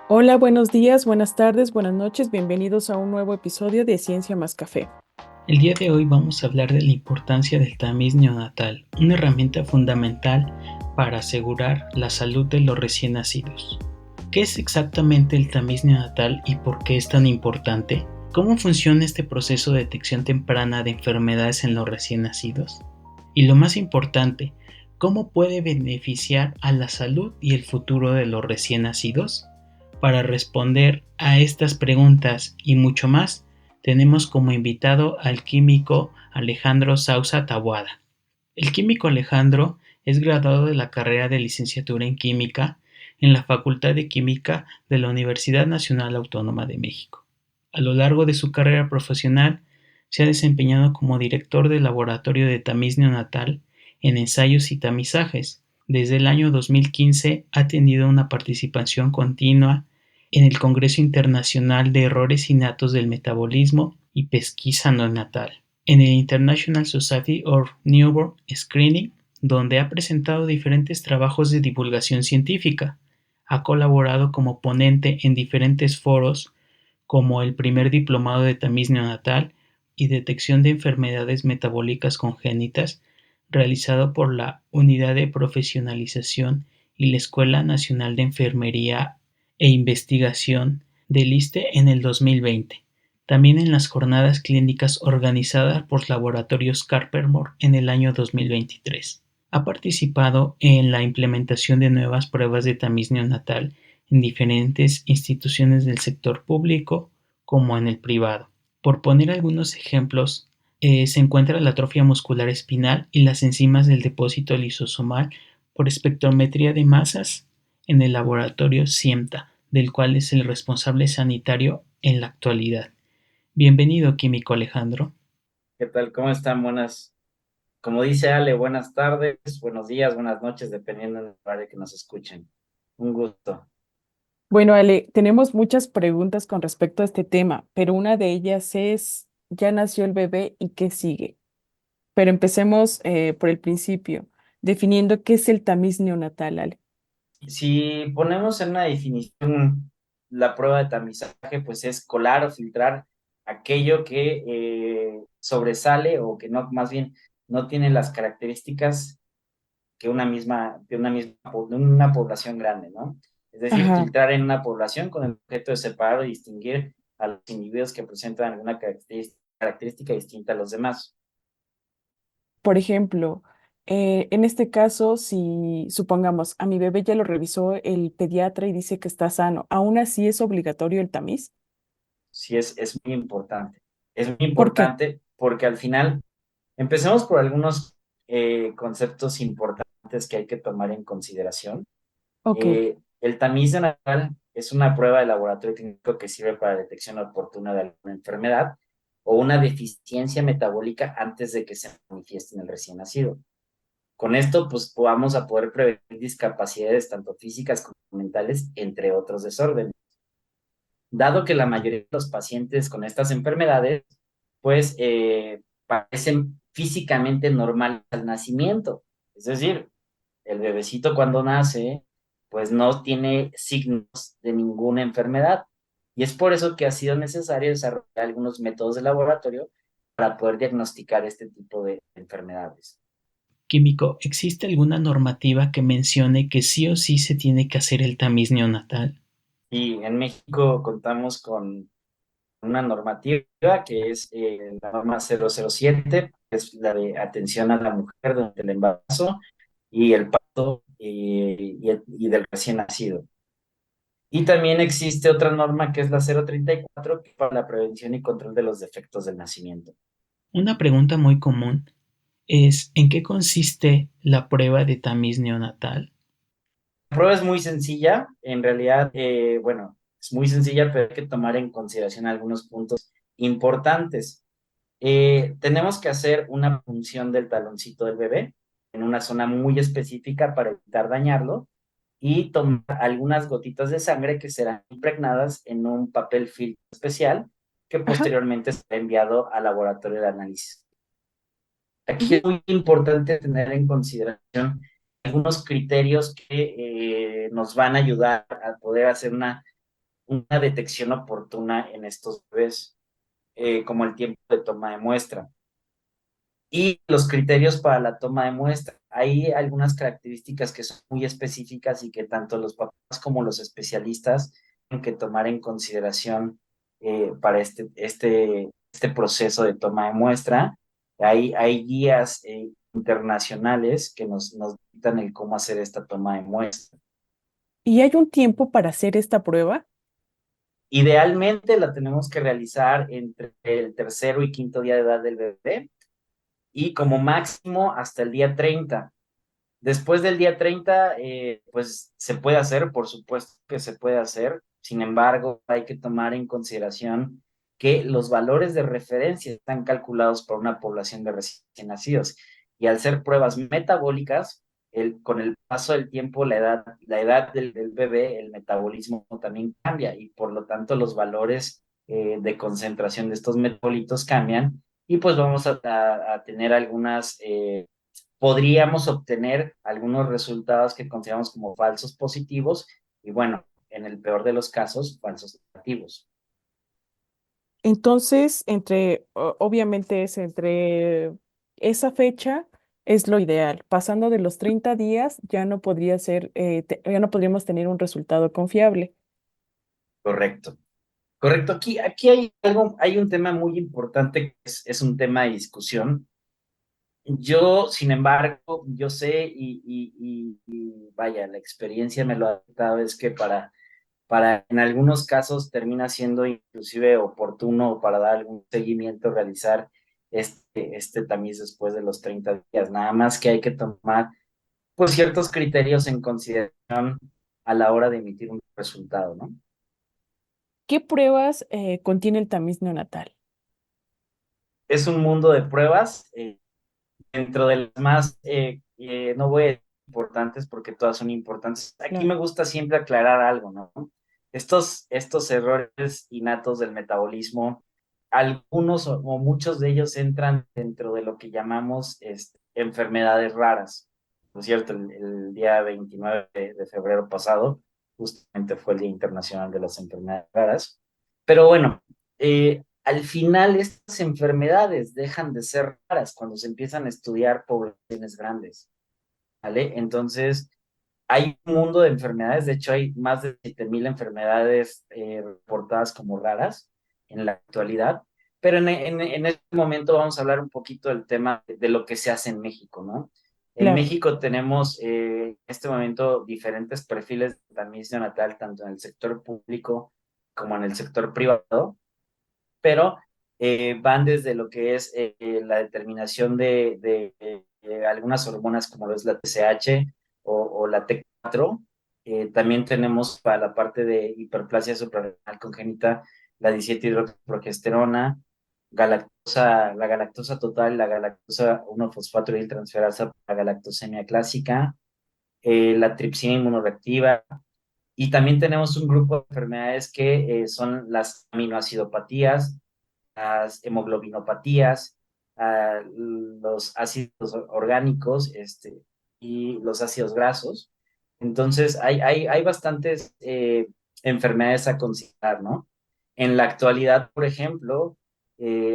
Hola, buenos días, buenas tardes, buenas noches, bienvenidos a un nuevo episodio de Ciencia más Café. El día de hoy vamos a hablar de la importancia del tamiz neonatal, una herramienta fundamental para asegurar la salud de los recién nacidos. ¿Qué es exactamente el tamiz neonatal y por qué es tan importante? ¿Cómo funciona este proceso de detección temprana de enfermedades en los recién nacidos? Y lo más importante, ¿cómo puede beneficiar a la salud y el futuro de los recién nacidos? Para responder a estas preguntas y mucho más, tenemos como invitado al químico Alejandro Sousa Taboada. El químico Alejandro es graduado de la carrera de licenciatura en química en la Facultad de Química de la Universidad Nacional Autónoma de México. A lo largo de su carrera profesional, se ha desempeñado como director del Laboratorio de Tamiz Neonatal en ensayos y tamizajes. Desde el año 2015 ha tenido una participación continua en el Congreso Internacional de Errores Innatos del Metabolismo y Pesquisa Neonatal, en el International Society of Newborn Screening, donde ha presentado diferentes trabajos de divulgación científica. Ha colaborado como ponente en diferentes foros como el primer diplomado de tamiz neonatal y detección de enfermedades metabólicas congénitas, realizado por la Unidad de Profesionalización y la Escuela Nacional de Enfermería e Investigación del ISSSTE en el 2020. También en las jornadas clínicas organizadas por Laboratorios Carpermore en el año 2023. Ha participado en la implementación de nuevas pruebas de tamiz neonatal en diferentes instituciones del sector público como en el privado. Por poner algunos ejemplos, se encuentra la atrofia muscular espinal y las enzimas del depósito lisosomal por espectrometría de masas en el laboratorio CIEMTA, del cual es el responsable sanitario en la actualidad. Bienvenido, químico Alejandro. ¿Qué tal? ¿Cómo están? Como dice Ale, buenas tardes, buenos días, buenas noches, dependiendo del horario que nos escuchen. Un gusto. Bueno, Ale, tenemos muchas preguntas con respecto a este tema, pero una de ellas es, ¿ya nació el bebé y qué sigue? Pero empecemos por el principio, definiendo qué es el tamiz neonatal, Ale. Si ponemos en una definición la prueba de tamizaje, pues es colar o filtrar aquello que sobresale o que no, más bien, no tiene las características de una población grande, ¿no? Es decir, Ajá. filtrar en una población con el objeto de separar o distinguir a los individuos que presentan alguna característica distinta a los demás. Por ejemplo, en este caso, si supongamos a mi bebé ya lo revisó el pediatra y dice que está sano, ¿aún así es obligatorio el tamiz? Sí, es muy importante. Es muy ¿Por qué? importante porque al final, empecemos por algunos conceptos importantes que hay que tomar en consideración. Ok. El tamiz de nasal es una prueba de laboratorio clínico que sirve para la detección oportuna de alguna enfermedad o una deficiencia metabólica antes de que se manifieste en el recién nacido. Con esto, pues vamos a poder prevenir discapacidades tanto físicas como mentales, entre otros desórdenes. Dado que la mayoría de los pacientes con estas enfermedades, pues parecen físicamente normales al nacimiento. Es decir, el bebecito cuando nace, pues no tiene signos de ninguna enfermedad. Y es por eso que ha sido necesario desarrollar algunos métodos de laboratorio para poder diagnosticar este tipo de enfermedades. Químico, ¿existe alguna normativa que mencione que sí o sí se tiene que hacer el tamiz neonatal? Y en México contamos con una normativa que es la norma 007, que es la de atención a la mujer durante el embarazo y el parto y del recién nacido. Y también existe otra norma que es la 034, que es para la prevención y control de los defectos del nacimiento. Una pregunta muy común es ¿en qué consiste la prueba de tamiz neonatal? La prueba es muy sencilla, en realidad, bueno, es muy sencilla, pero hay que tomar en consideración algunos puntos importantes. Tenemos que hacer una punción del taloncito del bebé en una zona muy específica para evitar dañarlo y tomar algunas gotitas de sangre que serán impregnadas en un papel filtro especial que Ajá. posteriormente será enviado al laboratorio de análisis. Aquí Ujú. es muy importante tener en consideración algunos criterios que nos van a ayudar a poder hacer una una detección oportuna en estos bebés, como el tiempo de toma de muestra. Y los criterios para la toma de muestra. Hay algunas características que son muy específicas y que tanto los papás como los especialistas tienen que tomar en consideración para este proceso de toma de muestra. Hay guías internacionales que nos dictan el cómo hacer esta toma de muestra. ¿Y hay un tiempo para hacer esta prueba? Idealmente la tenemos que realizar entre el tercero y quinto día de edad del bebé y como máximo hasta el día 30. Después del día 30, pues se puede hacer, por supuesto que se puede hacer. Sin embargo, hay que tomar en consideración que los valores de referencia están calculados por una población de recién nacidos. Y al ser pruebas metabólicas, con el paso del tiempo, la edad del bebé, el metabolismo también cambia y por lo tanto los valores de concentración de estos metabolitos cambian y pues vamos a tener podríamos obtener algunos resultados que consideramos como falsos positivos y bueno, en el peor de los casos, falsos negativos. Entonces, obviamente es entre esa fecha es lo ideal. Pasando de los 30 días ya no podría ser, ya no podríamos tener un resultado confiable. Correcto. Correcto. Aquí hay un tema muy importante que es un tema de discusión. Yo, sin embargo, yo sé y vaya, la experiencia me lo ha dado, es que en algunos casos termina siendo inclusive oportuno para dar algún seguimiento, realizar este tamiz después de los 30 días. Nada más que hay que tomar pues ciertos criterios en consideración a la hora de emitir un resultado, ¿no? ¿Qué pruebas contiene el tamiz neonatal? Es un mundo de pruebas, dentro de las más, no voy a decir importantes porque todas son importantes. Aquí Claro. me gusta siempre aclarar algo, ¿no? Estos errores innatos del metabolismo, algunos o muchos de ellos entran dentro de lo que llamamos enfermedades raras. Por cierto, el día 29 de febrero pasado, justamente fue el Día Internacional de las Enfermedades Raras. Pero bueno, al final estas enfermedades dejan de ser raras cuando se empiezan a estudiar poblaciones grandes, ¿vale? Entonces, hay un mundo de enfermedades, de hecho hay más de 7,000 enfermedades reportadas como raras en la actualidad, pero en este momento vamos a hablar un poquito del tema de lo que se hace en México, ¿no? En Claro. México tenemos en este momento diferentes perfiles de tamiz neonatal, tanto en el sector público como en el sector privado, pero van desde lo que es la determinación de algunas hormonas como lo es la TSH o la T4. También tenemos para la parte de hiperplasia suprarrenal congénita la 17-hidroxiprogesterona, la galactosa total, la galactosa 1-fosfato transferasa, la galactosemia clásica, la tripsina inmunoreactiva, y también tenemos un grupo de enfermedades que son las aminoacidopatías, las hemoglobinopatías, los ácidos orgánicos y los ácidos grasos. Entonces, hay bastantes enfermedades a considerar, ¿no? En la actualidad, por ejemplo,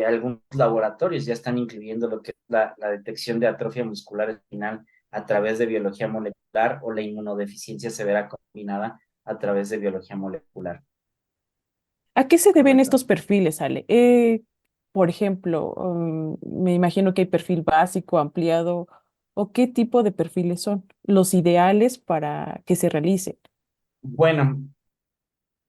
algunos laboratorios ya están incluyendo lo que es la detección de atrofia muscular espinal a través de biología molecular o la inmunodeficiencia severa combinada a través de biología molecular. ¿A qué se deben Correcto. estos perfiles, Ale? Por ejemplo, me imagino que hay perfil básico, ampliado, o qué tipo de perfiles son los ideales para que se realicen. Bueno,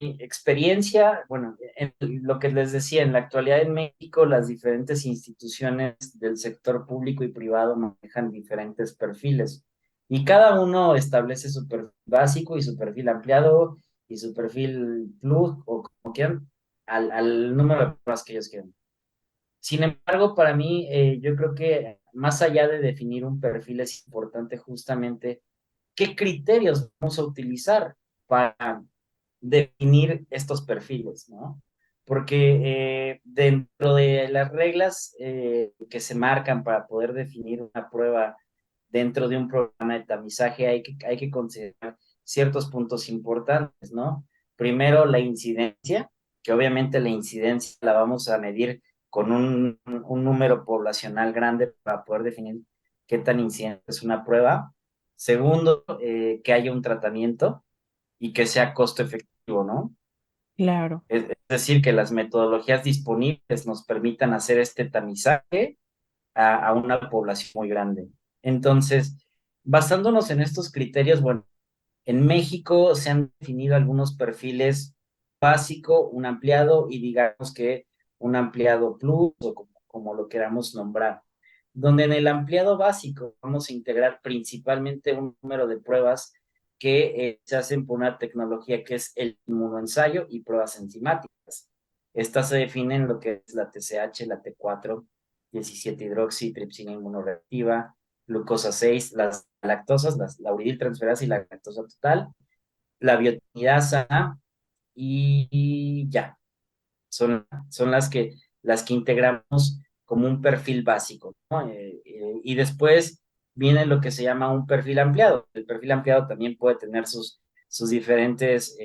mi experiencia, bueno, en lo que les decía, en la actualidad en México las diferentes instituciones del sector público y privado manejan diferentes perfiles y cada uno establece su perfil básico y su perfil ampliado y su perfil plus o como quieran, al número de pruebas que ellos quieran. Sin embargo, para mí, yo creo que más allá de definir un perfil es importante justamente qué criterios vamos a utilizar para definir estos perfiles, ¿no? Porque dentro de las reglas que se marcan para poder definir una prueba dentro de un programa de tamizaje hay que considerar ciertos puntos importantes, ¿no? Primero, la incidencia, que obviamente la incidencia la vamos a medir con un número poblacional grande para poder definir qué tan incidente es una prueba. Segundo, que haya un tratamiento y que sea costo efectivo, ¿no? Claro. Es decir, que las metodologías disponibles nos permitan hacer este tamizaje a una población muy grande. Entonces, basándonos en estos criterios, bueno, en México se han definido algunos perfiles básico, un ampliado y digamos que un ampliado plus o como lo queramos nombrar, donde en el ampliado básico vamos a integrar principalmente un número de pruebas que se hacen por una tecnología que es el inmunoensayo y pruebas enzimáticas. Estas se definen lo que es la TSH, la T4, 17 hidroxi, tripsina inmunoreactiva, glucosa 6, las lactosas, la uridiltransferasa y la lactosa total, la biotinidasa y ya. Son las que integramos como un perfil básico, ¿no? Y después viene lo que se llama un perfil ampliado. El perfil ampliado también puede tener sus diferentes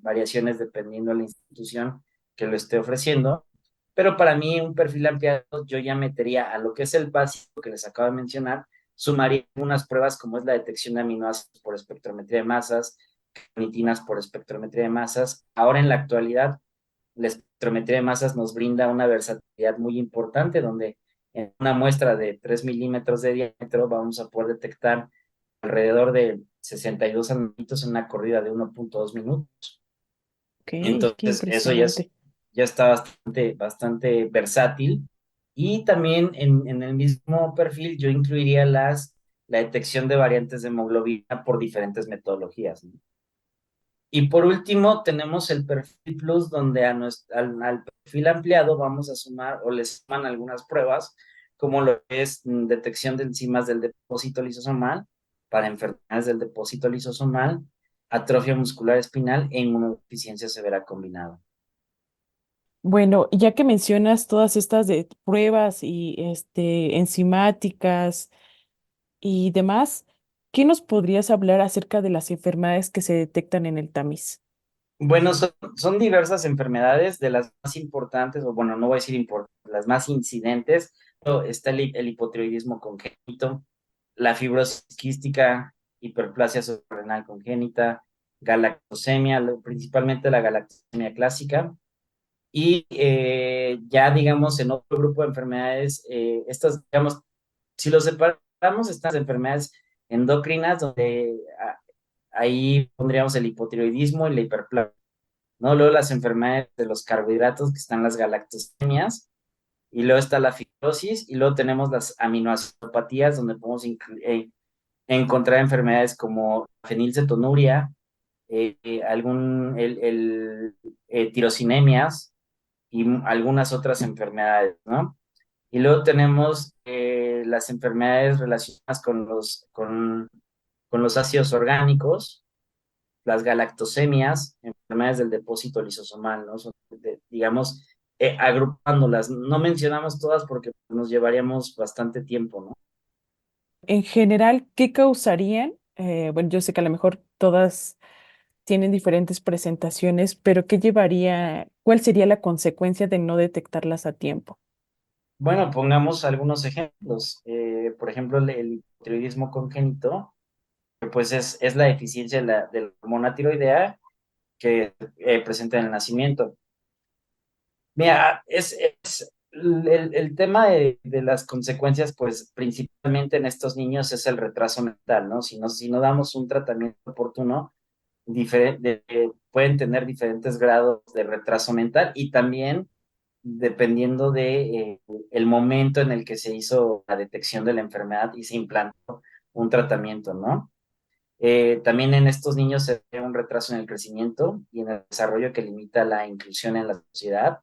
variaciones dependiendo de la institución que lo esté ofreciendo. Pero para mí un perfil ampliado yo ya metería a lo que es el básico que les acabo de mencionar, sumaría unas pruebas como es la detección de aminoácidos por espectrometría de masas, carnitinas por espectrometría de masas. Ahora en la actualidad la espectrometría de masas nos brinda una versatilidad muy importante, donde en una muestra de 3 milímetros de diámetro vamos a poder detectar alrededor de 62 analitos en una corrida de 1.2 minutos. Ok, qué Entonces, eso impresionante. ya está bastante versátil. Y también en el mismo perfil yo incluiría la detección de variantes de hemoglobina por diferentes metodologías, ¿no? Y por último, tenemos el perfil plus, donde al perfil ampliado vamos a sumar o le suman algunas pruebas, como lo es detección de enzimas del depósito lisosomal para enfermedades del depósito lisosomal, atrofia muscular espinal e inmunodeficiencia severa combinada. Bueno, ya que mencionas todas estas de pruebas y enzimáticas y demás, ¿qué nos podrías hablar acerca de las enfermedades que se detectan en el tamiz? Bueno, son diversas enfermedades, de las más importantes, o bueno, no voy a decir importantes, las más incidentes, pero está el hipotiroidismo congénito, la fibrosis quística, hiperplasia suprarrenal congénita, galactosemia, principalmente la galactosemia clásica, y ya digamos en otro grupo de enfermedades, estas, digamos, si lo separamos, estas enfermedades endocrinas, donde ahí pondríamos el hipotiroidismo y la hiperplasia, ¿no? Luego las enfermedades de los carbohidratos, que están las galactosemias, y luego está la fibrosis, y luego tenemos las aminoacidopatías, donde podemos encontrar enfermedades como fenilcetonuria, tirosinemias y algunas otras enfermedades, ¿no? Y luego tenemos las enfermedades relacionadas con los ácidos orgánicos, las galactosemias, enfermedades del depósito lisosomal, ¿no? Son, digamos, agrupándolas. No mencionamos todas porque nos llevaríamos bastante tiempo, ¿no? En general, ¿qué causarían? Bueno, yo sé que a lo mejor todas tienen diferentes presentaciones, pero ¿qué llevaría? ¿Cuál sería la consecuencia de no detectarlas a tiempo? Bueno, pongamos algunos ejemplos. Por ejemplo, el hipotiroidismo congénito, que pues es la deficiencia de la hormona tiroidea que presenta en el nacimiento. Mira, es el tema de las consecuencias, pues principalmente en estos niños es el retraso mental, ¿no? Si no damos un tratamiento oportuno, pueden tener diferentes grados de retraso mental y también dependiendo de el momento en el que se hizo la detección de la enfermedad y se implantó un tratamiento, ¿no? También en estos niños se ve un retraso en el crecimiento y en el desarrollo que limita la inclusión en la sociedad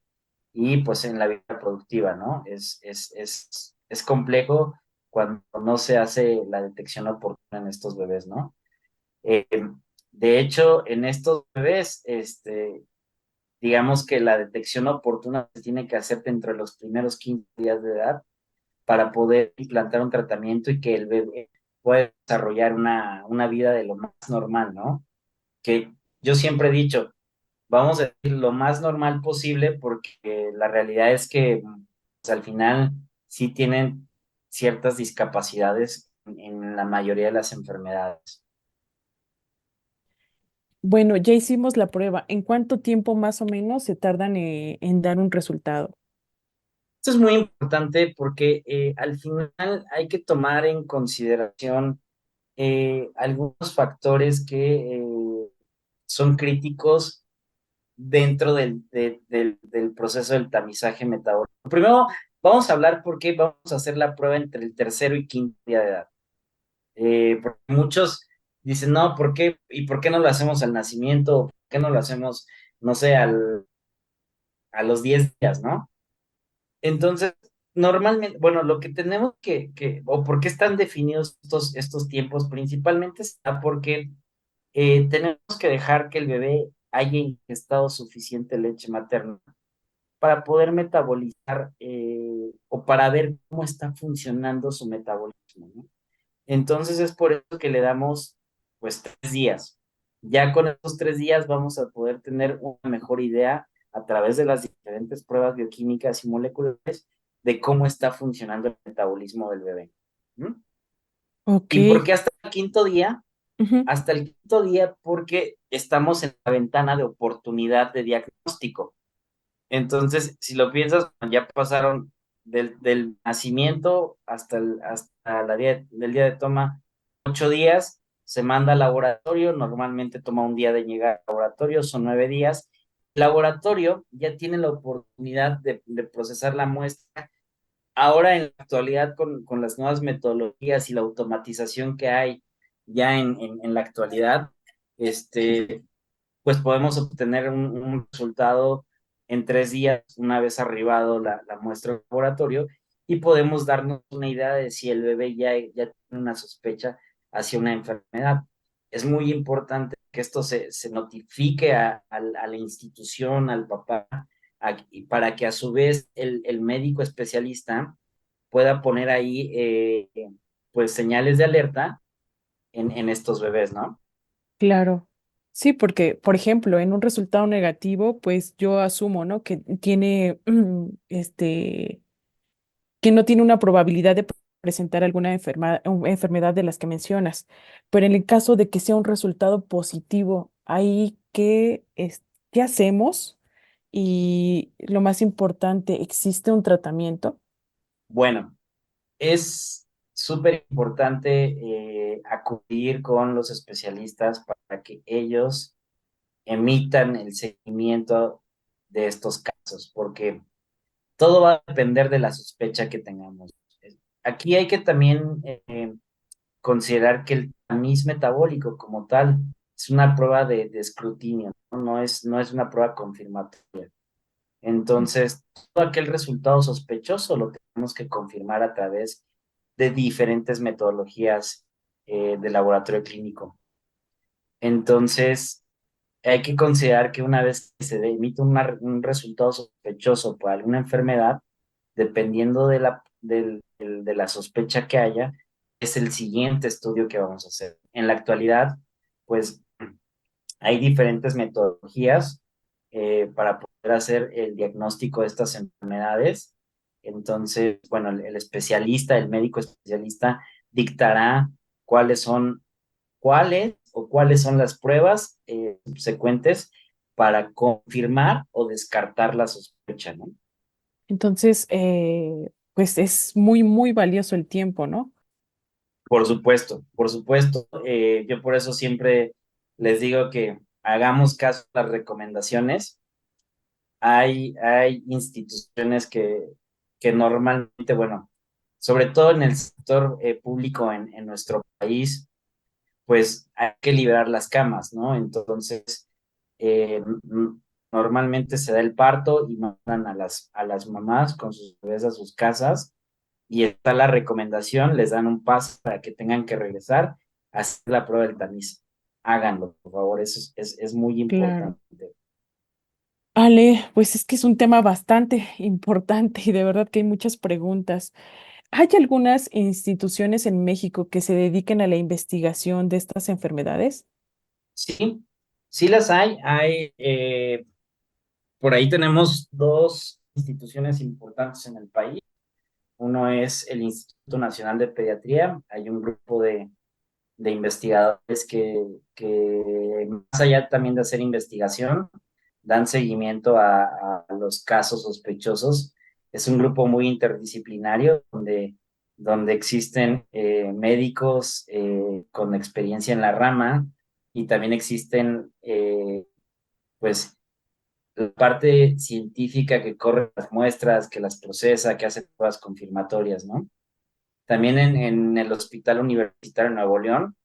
y pues en la vida productiva, ¿no? Es complejo cuando no se hace la detección oportuna en estos bebés, ¿no? Eh, de hecho, en estos bebés, digamos que la detección oportuna se tiene que hacer dentro de los primeros 15 días de edad para poder implantar un tratamiento y que el bebé pueda desarrollar una vida de lo más normal, ¿no? Que Yo siempre he dicho, vamos a decir lo más normal posible porque la realidad es que pues, al final sí tienen ciertas discapacidades en la mayoría de las enfermedades. Bueno, ya hicimos la prueba. ¿En cuánto tiempo más o menos se tardan en dar un resultado? Esto es muy importante porque al final hay que tomar en consideración algunos factores que son críticos dentro del proceso del tamizaje metabólico. Primero, vamos a hablar por qué vamos a hacer la prueba entre el tercero y quinto día de edad. Porque muchos dicen, no, ¿por qué? ¿Y por qué no lo hacemos al nacimiento? ¿Por qué no lo hacemos, no sé, a los 10 días, ¿no? Entonces, normalmente, bueno, lo que tenemos o por qué están definidos estos tiempos, principalmente está porque tenemos que dejar que el bebé haya ingestado suficiente leche materna para poder metabolizar o para ver cómo está funcionando su metabolismo, ¿no? Entonces es por eso que le damos pues 3 días. Ya con esos 3 días vamos a poder tener una mejor idea a través de las diferentes pruebas bioquímicas y moleculares de cómo está funcionando el metabolismo del bebé. ¿Mm? Ok. ¿Y por qué hasta el quinto día? Ujú. Hasta el quinto día porque estamos en la ventana de oportunidad de diagnóstico. Entonces, si lo piensas, ya pasaron del nacimiento hasta del día de toma 8 días, se manda al laboratorio, normalmente toma un día de llegar al laboratorio, son 9 días. El laboratorio ya tiene la oportunidad de procesar la muestra. Ahora, en la actualidad, con las nuevas metodologías y la automatización que hay ya en la actualidad, este, pues podemos obtener un resultado en 3 días, una vez arribado la muestra del laboratorio, y podemos darnos una idea de si el bebé ya tiene una sospecha hacia una enfermedad. Es muy importante que esto se notifique a la institución, al papá, y para que a su vez el médico especialista pueda poner ahí pues señales de alerta en estos bebés, ¿no? Claro. Sí, porque, por ejemplo, en un resultado negativo, pues yo asumo, ¿no? Que tiene, que no tiene una probabilidad de presentar alguna enfermedad de las que mencionas. Pero en el caso de que sea un resultado positivo, ahí ¿qué hacemos? Y lo más importante, ¿existe un tratamiento? Bueno, es súper importante acudir con los especialistas para que ellos emitan el seguimiento de estos casos, porque todo va a depender de la sospecha que tengamos. Aquí hay que también considerar que el tamiz metabólico como tal es una prueba de escrutinio, ¿no? No es una prueba confirmatoria. Entonces, todo aquel resultado sospechoso lo tenemos que confirmar a través de diferentes metodologías de laboratorio clínico. Entonces, hay que considerar que una vez que se emite un resultado sospechoso por alguna enfermedad, dependiendo de la sospecha que haya, es el siguiente estudio que vamos a hacer. En la actualidad, pues hay diferentes metodologías para poder hacer el diagnóstico de estas enfermedades. Entonces, bueno, el especialista, el médico especialista, dictará cuáles son las pruebas subsecuentes para confirmar o descartar la sospecha, ¿no? Entonces, pues es muy, muy valioso el tiempo, ¿no? Por supuesto, por supuesto. Yo por eso siempre les digo que hagamos caso a las recomendaciones. Hay instituciones que normalmente, bueno, sobre todo en el sector público en nuestro país, pues hay que liberar las camas, ¿no? Entonces, normalmente se da el parto y mandan a las mamás con sus bebés a sus casas y está la recomendación, les dan un paso para que tengan que regresar a hacer la prueba del tamiz. Háganlo, por favor, eso es muy Claro. importante. Ale, pues es que es un tema bastante importante y de verdad que hay muchas preguntas. ¿Hay algunas instituciones en México que se dediquen a la investigación de estas enfermedades? Sí, Sí las hay, por ahí tenemos dos instituciones importantes en el país. Uno es el Instituto Nacional de Pediatría. Hay un grupo de investigadores que, más allá también de hacer investigación, dan seguimiento a los casos sospechosos. Es un grupo muy interdisciplinario donde existen médicos con experiencia en la rama y también existen, pues, la parte científica que corre las muestras, que las procesa, que hace pruebas confirmatorias, ¿no? También en el Hospital Universitario de Nuevo León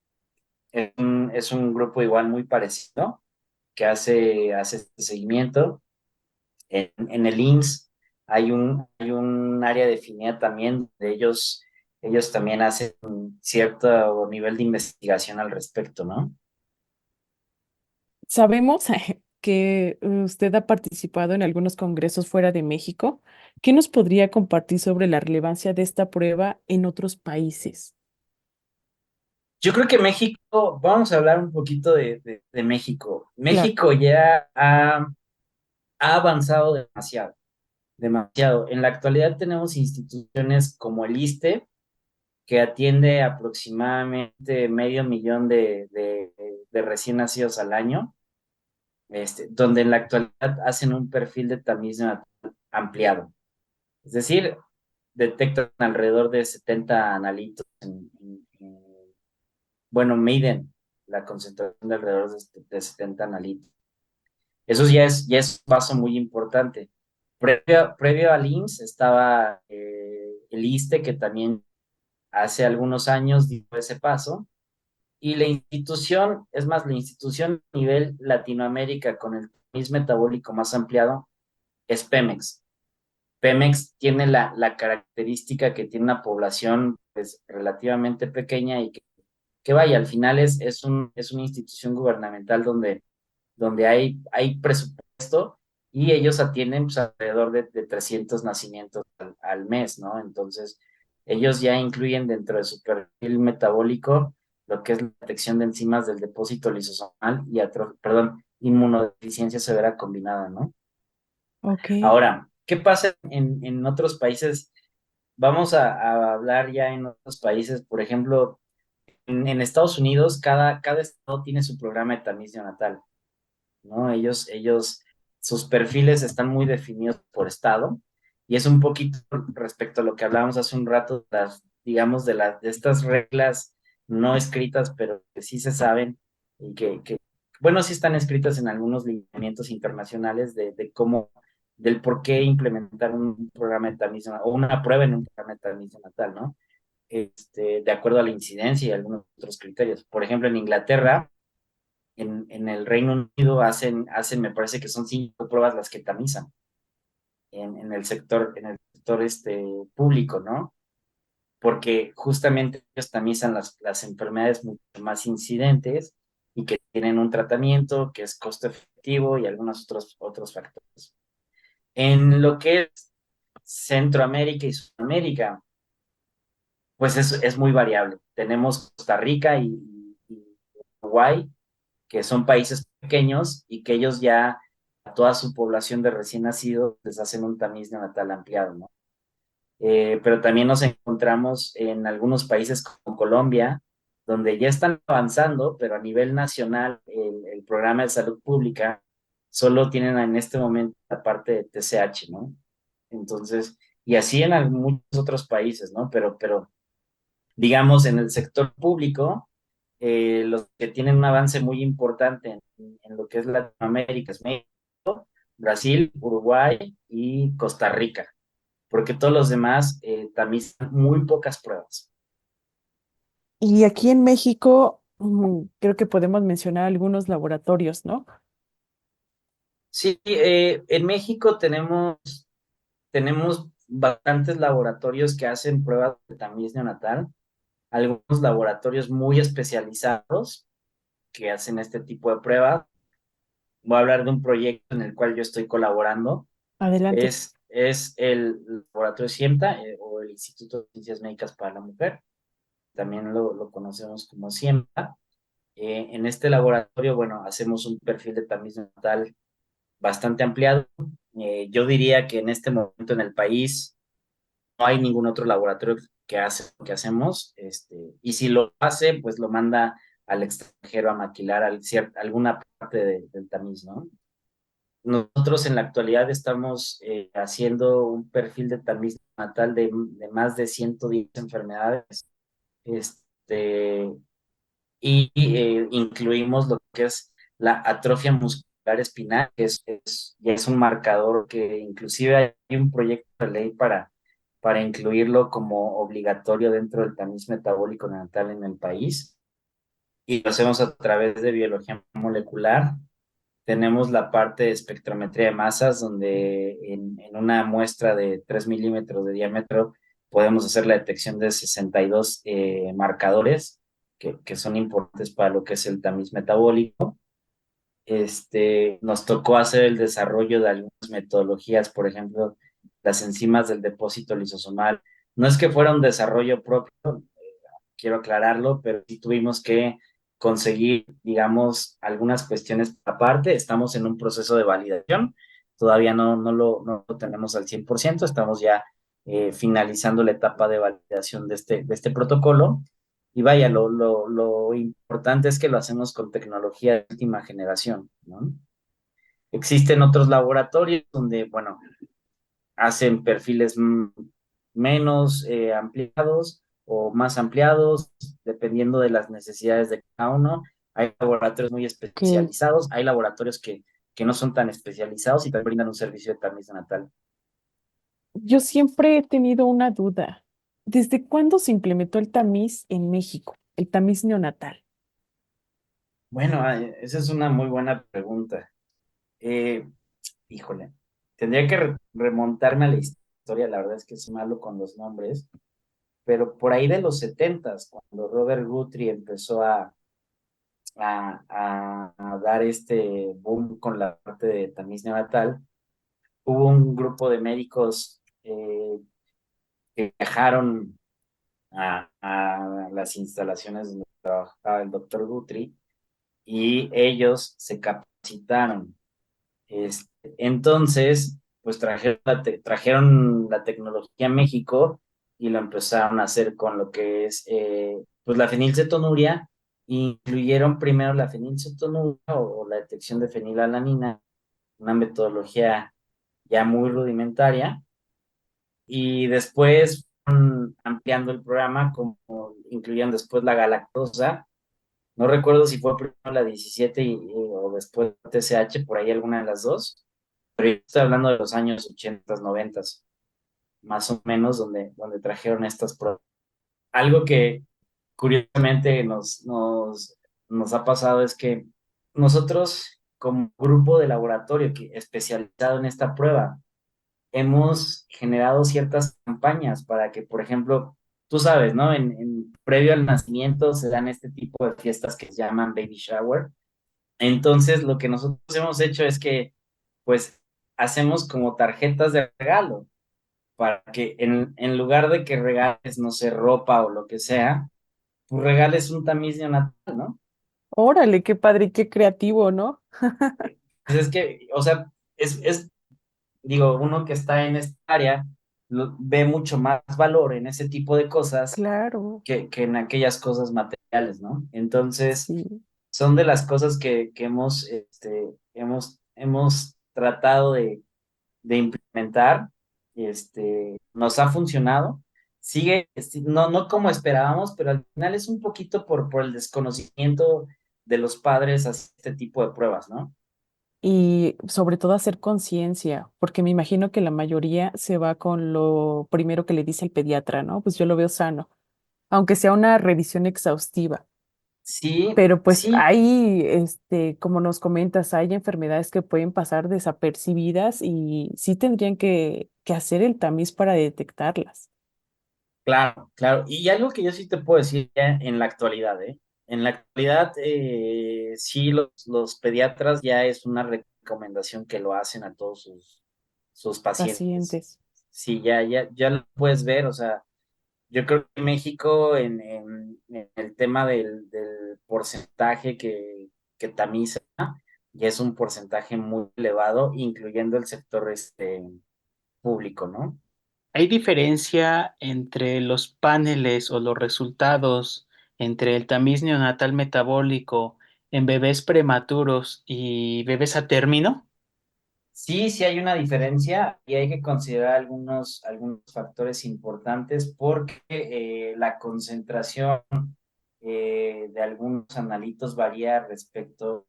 es un grupo igual muy parecido que hace este seguimiento. En el IMSS hay un área definida también de ellos también hacen un cierto nivel de investigación al respecto, ¿no? Sabemos que usted ha participado en algunos congresos fuera de México. ¿Qué nos podría compartir sobre la relevancia de esta prueba en otros países? Yo creo que México, vamos a hablar un poquito de México. Claro. México ya ha avanzado demasiado, demasiado. En la actualidad tenemos instituciones como el ISSSTE, que atiende aproximadamente 500,000 de recién nacidos al año, donde en la actualidad hacen un perfil de tamiz neonatal ampliado. Es decir, detectan alrededor de 70 analitos bueno, miden la concentración de alrededor de 70 analitos. Eso ya es un paso muy importante. Previo al IMSS estaba el ISSSTE, que también hace algunos años dio ese paso. Y la institución, es más, la institución a nivel Latinoamérica con el tamiz metabólico más ampliado es Pemex. Pemex tiene la característica que tiene una población, pues, relativamente pequeña y que vaya, al final es una institución gubernamental donde hay presupuesto y ellos atienden, pues, alrededor de 300 nacimientos al mes, ¿no? Entonces, ellos ya incluyen dentro de su perfil metabólico lo que es la detección de enzimas del depósito lisosomal y perdón, inmunodeficiencia severa combinada, ¿no? Ok, Ahora, ¿qué pasa en otros países? Vamos a hablar ya en otros países, por ejemplo, en Estados Unidos, cada estado tiene su programa de tamiz neonatal, ¿no? Sus perfiles están muy definidos por estado y es un poquito respecto a lo que hablábamos hace un rato, digamos, de estas reglas no escritas, pero que sí se saben y bueno, sí están escritas en algunos lineamientos internacionales de cómo, del por qué implementar un programa de tamiz o una prueba en un programa de tamiz natal, ¿no? De acuerdo a la incidencia y algunos otros criterios. Por ejemplo, en Inglaterra, en el Reino Unido hacen, me parece que son 5 pruebas las que tamizan en el sector público, ¿no? Porque justamente ellos tamizan las enfermedades mucho más incidentes y que tienen un tratamiento que es costo efectivo y algunos otros factores. En lo que es Centroamérica y Sudamérica, pues es muy variable. Tenemos Costa Rica y Uruguay, que son países pequeños y que ellos ya a toda su población de recién nacidos les hacen un tamiz neonatal ampliado, ¿no? Pero también nos encontramos en algunos países como Colombia, donde ya están avanzando, pero a nivel nacional el programa de salud pública solo tienen en este momento la parte de TCH, ¿no? Entonces, y así en muchos otros países, ¿no? Pero digamos, en el sector público, los que tienen un avance muy importante en lo que es Latinoamérica es México, Brasil, Uruguay y Costa Rica, porque todos los demás tamizan muy pocas pruebas. y aquí en México creo que podemos mencionar algunos laboratorios, ¿no? Sí, en México tenemos bastantes laboratorios que hacen pruebas de tamiz neonatal, algunos laboratorios muy especializados que hacen este tipo de pruebas. Voy a hablar de un proyecto en el cual yo estoy colaborando. Adelante. Es el laboratorio CIEMTA, o el Instituto de Ciencias Médicas para la Mujer, también lo conocemos como CIEMTA, En este laboratorio, bueno, hacemos un perfil de tamiz neonatal bastante ampliado. Yo diría que en este momento en el país no hay ningún otro laboratorio que hace lo que hacemos, y si lo hace, pues lo manda al extranjero a maquilar alguna parte del tamiz, ¿no? Nosotros en la actualidad estamos haciendo un perfil de tamiz natal de más de 110 enfermedades, este, y incluimos lo que es la atrofia muscular espinal, que ya es un marcador que inclusive hay un proyecto de ley para incluirlo como obligatorio dentro del tamiz metabólico neonatal en el país, y lo hacemos a través de biología molecular. Tenemos la parte de espectrometría de masas, donde en una muestra de 3 milímetros de diámetro podemos hacer la detección de 62 marcadores que son importantes para lo que es el tamiz metabólico. Nos tocó hacer el desarrollo de algunas metodologías, por ejemplo, las enzimas del depósito lisosomal. No es que fuera un desarrollo propio, quiero aclararlo, pero sí tuvimos que conseguir, digamos, algunas cuestiones aparte. Estamos en un proceso de validación, todavía no lo tenemos al 100%, estamos ya finalizando la etapa de validación de este protocolo. Y vaya, lo importante es que lo hacemos con tecnología de última generación, ¿no? Existen otros laboratorios donde, bueno, hacen perfiles menos ampliados o más ampliados, dependiendo de las necesidades de cada uno. Hay laboratorios muy Ok. especializados, hay laboratorios que no son tan especializados y también brindan un servicio de tamiz natal. Yo siempre he tenido una duda. ¿Desde cuándo se implementó el tamiz en México, el tamiz neonatal? Bueno, esa es una muy buena pregunta. Eh, Híjole, tendría que remontarme a la historia, la verdad es que soy malo con los nombres, pero por ahí de los setentas, cuando Robert Guthrie empezó a dar este boom con la parte de tamiz neonatal, hubo un grupo de médicos que viajaron a las instalaciones donde trabajaba el doctor Guthrie, y ellos se capacitaron. Entonces, pues trajeron la tecnología a México y lo empezaron a hacer con lo que es pues la fenilcetonuria. Incluyeron primero la fenilcetonuria o la detección de fenilalanina, una metodología ya muy rudimentaria, y después fueron ampliando el programa, como incluyeron después la galactosa. No recuerdo si fue primero la 17 o después TSH, por ahí alguna de las dos, pero yo estoy hablando de los años 80, 90, más o menos, donde trajeron estas pruebas. Algo que curiosamente nos ha pasado es que nosotros, como grupo de laboratorio especializado en esta prueba, hemos generado ciertas campañas para que, por ejemplo, tú sabes, ¿no? Previo al nacimiento se dan este tipo de fiestas que se llaman baby shower. Entonces, lo que nosotros hemos hecho es que, pues, hacemos como tarjetas de regalo para que en lugar de que regales, no sé, ropa o lo que sea, pues regales un tamiz neonatal, ¿no? Órale, qué padre y qué creativo, ¿no? Pues es que, o sea, digo, uno que está en esta área ve mucho más valor en ese tipo de cosas Claro, que en aquellas cosas materiales, ¿no? Entonces, sí. son de las cosas que hemos tratado de implementar. Nos ha funcionado. Sigue, no como esperábamos, pero al final es un poquito por el desconocimiento de los padres a este tipo de pruebas, ¿no? Y sobre todo hacer conciencia, porque me imagino que la mayoría se va con lo primero que le dice el pediatra, ¿no? Pues yo lo veo sano, aunque sea una revisión exhaustiva. Sí, Pero pues sí, hay, como nos comentas, hay enfermedades que pueden pasar desapercibidas y sí tendrían que hacer el tamiz para detectarlas. claro, claro. Y algo que yo sí te puedo decir ya en la actualidad, ¿eh? En la actualidad, sí, los pediatras ya es una recomendación que lo hacen a todos sus pacientes. Pacientes. Sí, ya lo puedes ver, o sea, Yo creo que México en el tema del porcentaje que tamiza, ya es un porcentaje muy elevado, incluyendo el sector público, ¿no? ¿Hay diferencia entre los paneles o los resultados entre el tamiz neonatal metabólico en bebés prematuros y bebés a término? Sí, sí hay una diferencia y hay que considerar algunos factores importantes porque la concentración de algunos analitos varía respecto,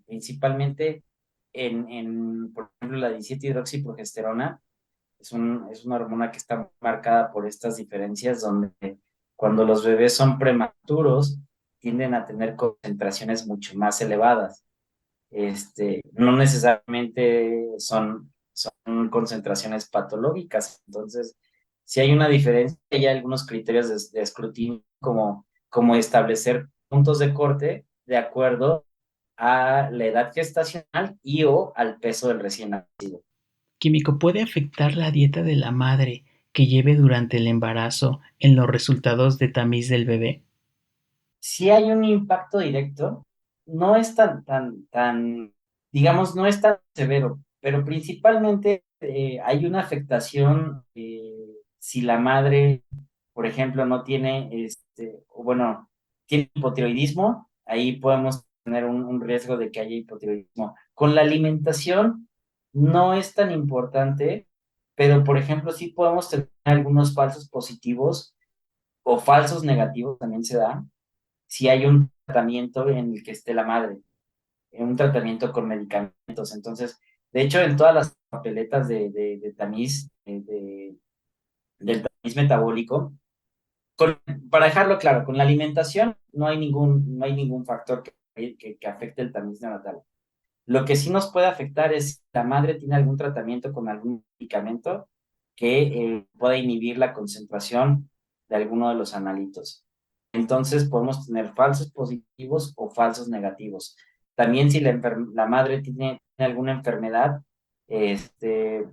principalmente por ejemplo, la 17-hidroxiprogesterona es una hormona que está marcada por estas diferencias donde cuando los bebés son prematuros tienden a tener concentraciones mucho más elevadas. No necesariamente son concentraciones patológicas. Entonces, si hay una diferencia, hay algunos criterios de escrutinio como establecer puntos de corte de acuerdo a la edad gestacional y o al peso del recién nacido. Químico, ¿puede afectar la dieta de la madre que lleve durante el embarazo en los resultados de tamiz del bebé? Si hay un impacto directo, no es digamos, no es tan severo, pero principalmente hay una afectación si la madre, por ejemplo, no tiene, o bueno, tiene hipotiroidismo, ahí podemos tener un riesgo de que haya hipotiroidismo. Con la alimentación no es tan importante, pero por ejemplo, sí podemos tener algunos falsos positivos o falsos negativos, también se da si hay un tratamiento en el que esté la madre, en un tratamiento con medicamentos. Entonces, de hecho, en todas las papeletas de tamiz, del tamiz metabólico, para dejarlo claro, con la alimentación no hay ningún factor que afecte el tamiz neonatal. Lo que sí nos puede afectar es si la madre tiene algún tratamiento con algún medicamento que pueda inhibir la concentración de alguno de los analitos. Entonces podemos tener falsos positivos o falsos negativos. También si la madre tiene alguna enfermedad, este,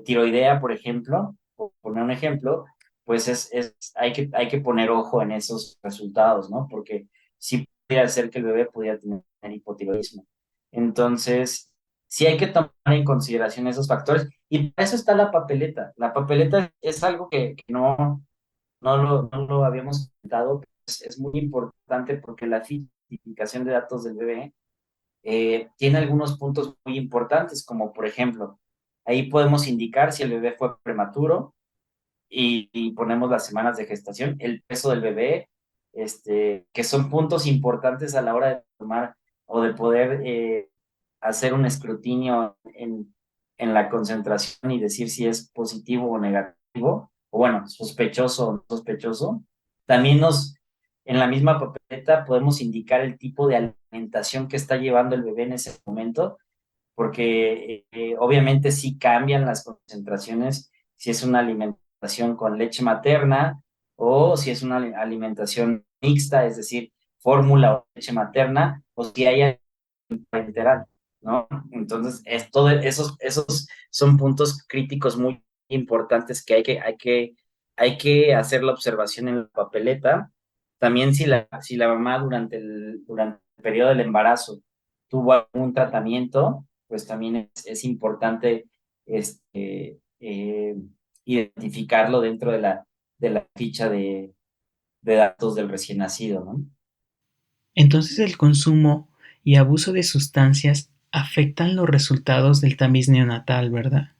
tiroidea, por ejemplo, por poner un ejemplo, pues hay que poner ojo en esos resultados, ¿no? Porque sí podría ser que el bebé pudiera tener hipotiroidismo. Entonces, sí hay que tomar en consideración esos factores y para eso está la papeleta. La papeleta es algo que no lo habíamos comentado, pero es muy importante porque la tipificación de datos del bebé tiene algunos puntos muy importantes, como por ejemplo, ahí podemos indicar si el bebé fue prematuro y ponemos las semanas de gestación, el peso del bebé, que son puntos importantes a la hora de tomar o de poder hacer un escrutinio en la concentración y decir si es positivo o negativo, o bueno, sospechoso o no sospechoso. También en la misma papeleta podemos indicar el tipo de alimentación que está llevando el bebé en ese momento, porque obviamente sí cambian las concentraciones si es una alimentación con leche materna o si es una alimentación mixta, es decir, fórmula o leche materna, o si hay parenteral, ¿no? Entonces, esos son puntos críticos muy importantes que hay que hacer la observación en la papeleta. También si la mamá durante el periodo del embarazo tuvo algún tratamiento, pues también es importante identificarlo dentro de la ficha de datos del recién nacido, ¿no? Entonces el consumo y abuso de sustancias afectan los resultados del tamiz neonatal, ¿verdad?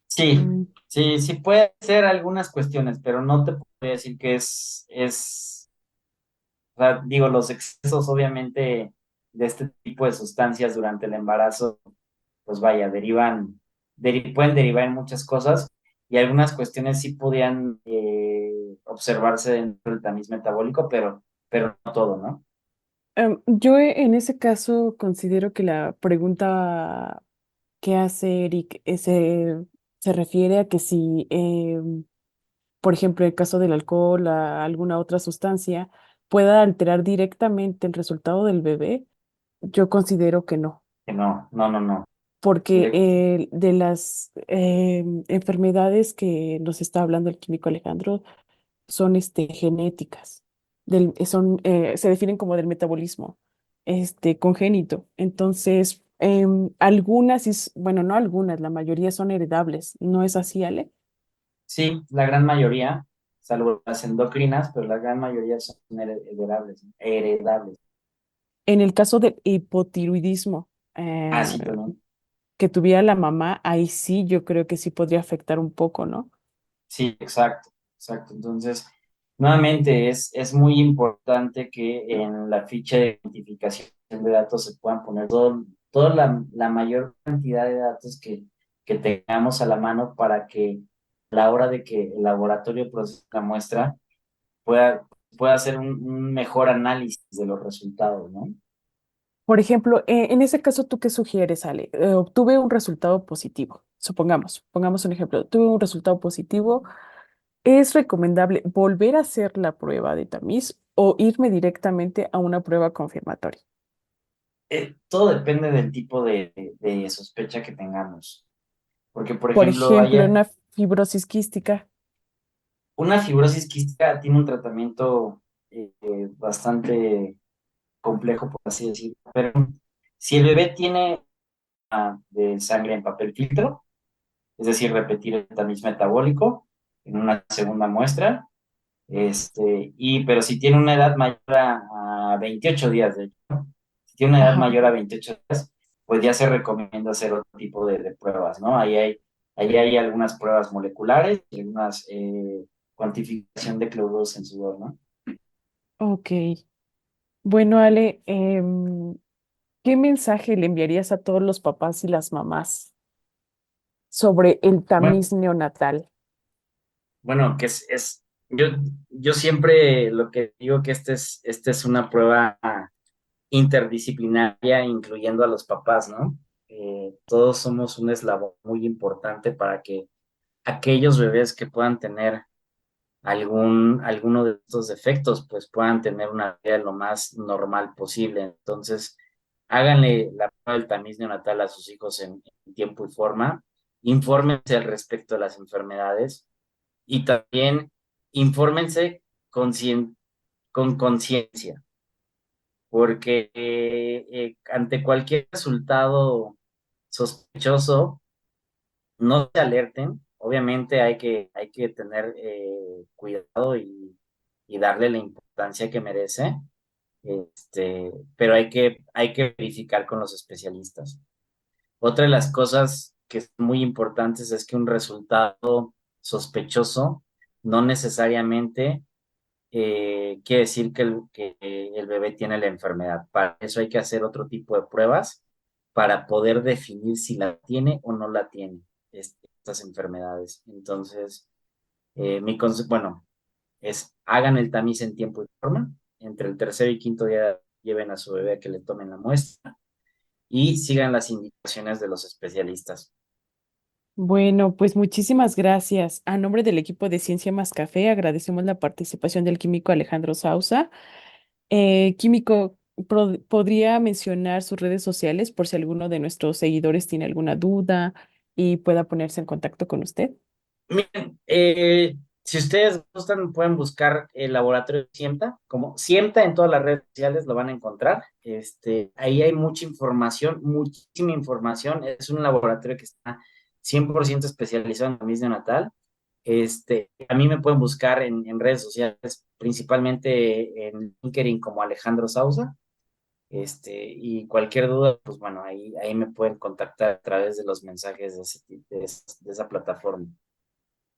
Sí, Mm, sí, sí puede ser algunas cuestiones, pero no te podría decir que o sea, digo, los excesos obviamente de este tipo de sustancias durante el embarazo, pues vaya, pueden derivar en muchas cosas y algunas cuestiones sí podían observarse dentro del tamiz metabólico, pero no todo, ¿no? yo en ese caso considero que la pregunta que hace Eric se refiere a que si, por ejemplo, el caso del alcohol, a alguna otra sustancia, pueda alterar directamente el resultado del bebé. Yo considero que no. Que no, no, no, no. porque Direct- de las enfermedades que nos está hablando el químico Alejandro son genéticas, se definen como del metabolismo congénito. Entonces, algunas, bueno, no algunas, la mayoría son heredables. ¿No es así, Ale? Sí, la gran mayoría, salvo las endocrinas, pero la gran mayoría son heredables, ¿no? Heredables. En el caso del hipotiroidismo Así también. que tuviera la mamá, ahí sí yo creo que sí podría afectar un poco, ¿no? Sí, exacto, exacto. Entonces, nuevamente es muy importante que en la ficha de identificación de datos se puedan poner toda la mayor cantidad de datos que tengamos a la mano para que a la hora de que el laboratorio procese la muestra pueda, pueda hacer un mejor análisis de los resultados, ¿no? Por ejemplo, en ese caso, ¿tú qué sugieres, Ale? Obtuve un resultado positivo, pongamos un ejemplo, tuve un resultado positivo. ¿Es recomendable volver a hacer la prueba de tamiz o irme directamente a una prueba confirmatoria? Todo depende del tipo de sospecha que tengamos. Porque, por Por ejemplo, ejemplo, una fibrosis quística. una fibrosis quística tiene un tratamiento bastante complejo, por así decirlo. Pero si el bebé tiene de sangre en papel filtro, es decir, repetir el tamiz metabólico en una segunda muestra, pero si tiene una edad mayor a 28 días, de hecho, ¿no? Si tiene una edad Ajá. mayor a 28 días, pues ya se recomienda hacer otro tipo de pruebas, ¿no? Ahí hay algunas pruebas moleculares y algunas cuantificación de cloruros en sudor, ¿no? Ok. Bueno, Ale, ¿qué mensaje le enviarías a todos los papás y las mamás sobre el Bueno, tamiz neonatal? bueno, yo siempre lo que digo que esta es una prueba interdisciplinaria, incluyendo a los papás, ¿no? Todos somos un eslabón muy importante para que aquellos bebés que puedan tener alguno de estos defectos, pues puedan tener una vida lo más normal posible. Entonces, háganle la prueba del tamiz neonatal a sus hijos en tiempo y forma, infórmense al respecto de las enfermedades y también infórmense con conciencia, porque ante cualquier resultado sospechoso, no se alerten. Obviamente hay que tener cuidado y darle la importancia que merece, pero hay que verificar con los especialistas. Otra de las cosas que es muy importantes es que un resultado sospechoso no necesariamente quiere decir que el bebé tiene la enfermedad. Para eso hay que hacer otro tipo de pruebas para poder definir si la tiene o no la tiene estas enfermedades. Entonces, bueno, hagan el tamiz en tiempo y forma. Entre el tercer y quinto día lleven a su bebé a que le tomen la muestra y sigan las indicaciones de los especialistas. Bueno, pues muchísimas gracias. A nombre del equipo de Ciencia Más Café, agradecemos la participación del químico Alejandro Sausa. Químico, ¿podría mencionar sus redes sociales por si alguno de nuestros seguidores tiene alguna duda y pueda ponerse en contacto con usted? Miren, si ustedes gustan, pueden buscar el laboratorio Siemta, como Siemta en todas las redes sociales lo van a encontrar. Ahí hay mucha información, muchísima información. Es un laboratorio que está 100% especializado en la medicina natal. A mí me pueden buscar en redes sociales, principalmente en LinkedIn como Alejandro Sausa. Y cualquier duda, pues bueno, ahí me pueden contactar a través de los mensajes de esa plataforma.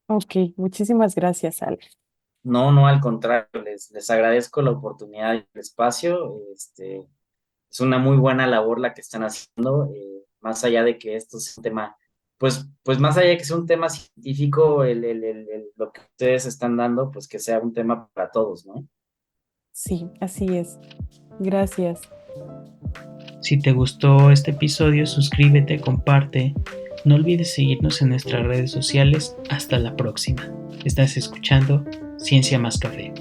Ok, muchísimas gracias, Ale. No, no, al contrario, les agradezco la oportunidad y el espacio. Es una muy buena labor la que están haciendo, más allá de que esto sea un tema, pues más allá de que sea un tema científico, lo que ustedes están dando, pues que sea un tema para todos, ¿no? Sí, así es. Gracias. Si te gustó este episodio, suscríbete, comparte. No olvides seguirnos en nuestras redes sociales. Hasta la próxima. Estás escuchando Ciencia Más Café.